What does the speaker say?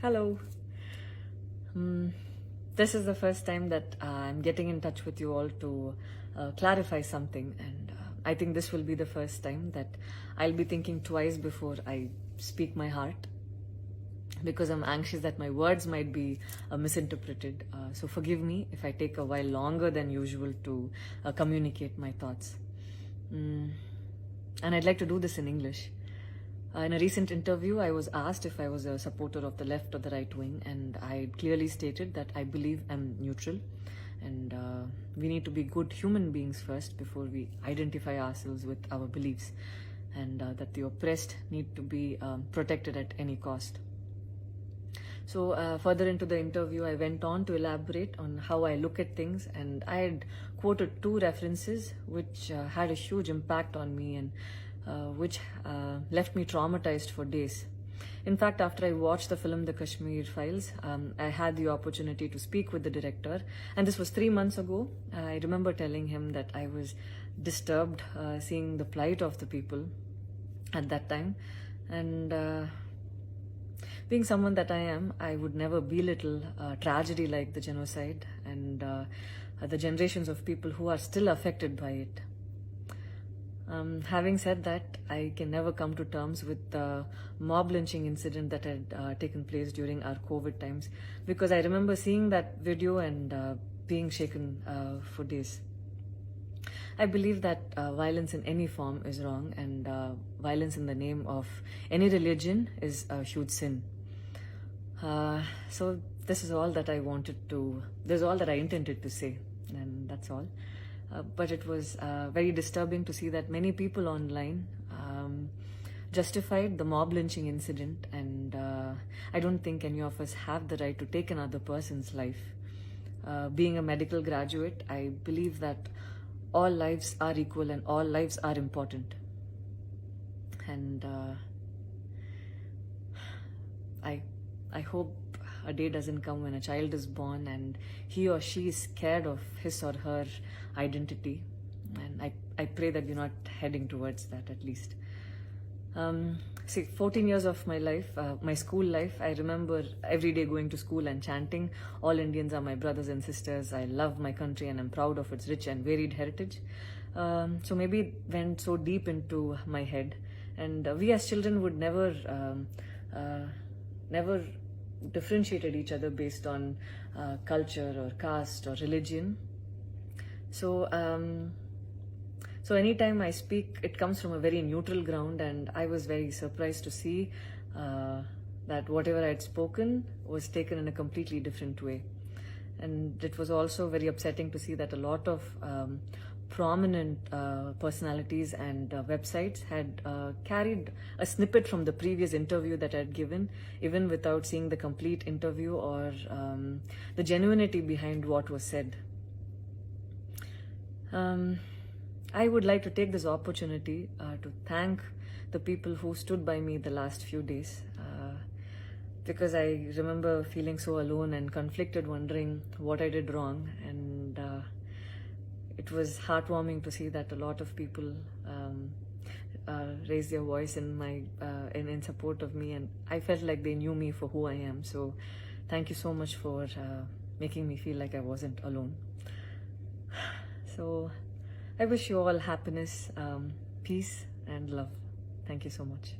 Hello. This is the first time that I'm getting in touch with you all to clarify something, and I think this will be the first time that I'll be thinking twice before I speak my heart, because I'm anxious that my words might be misinterpreted. So forgive me if I take a while longer than usual to communicate my thoughts. And I'd like to do this in English. In a recent interview, I was asked if I was a supporter of the left or the right wing, and I clearly stated that I believe I'm neutral, and we need to be good human beings first before we identify ourselves with our beliefs, and that the oppressed need to be protected at any cost. So further into the interview, I went on to elaborate on how I look at things, and I had quoted two references which had a huge impact on me, and which left me traumatized for days. In fact, after I watched the film The Kashmir Files, I had the opportunity to speak with the director, and this was 3 months ago. I remember telling him that I was disturbed seeing the plight of the people at that time, and being someone that I am, I would never belittle tragedy like the genocide and the generations of people who are still affected by it. Having said that, I can never come to terms with the mob lynching incident that had taken place during our COVID times, because I remember seeing that video and being shaken for days. I believe that violence in any form is wrong, and violence in the name of any religion is a huge sin. So this is all that I intended to say, and that's all. But it was very disturbing to see that many people online justified the mob lynching incident, and I don't think any of us have the right to take another person's life. Being a medical graduate, I believe that all lives are equal and all lives are important. And I hope a day doesn't come when a child is born and he or she is scared of his or her identity, and I pray that we're not heading towards that, at least. 14 years of my life, my school life, I remember every day going to school and chanting, "All Indians are my brothers and sisters. I love my country and I'm proud of its rich and varied heritage." So maybe it went so deep into my head, and we as children would never differentiated each other based on culture or caste or religion. So anytime I speak, it comes from a very neutral ground, and I was very surprised to see that whatever I had spoken was taken in a completely different way. And it was also very upsetting to see that a lot of prominent personalities and websites had carried a snippet from the previous interview that I had given, even without seeing the complete interview or the genuinity behind what was said. I would like to take this opportunity to thank the people who stood by me the last few days, because I remember feeling so alone and conflicted, wondering what I did wrong, and it was heartwarming to see that a lot of people raised their voice in support of me, and I felt like they knew me for who I am. So thank you so much for making me feel like I wasn't alone. So I wish you all happiness, peace and love. Thank you so much.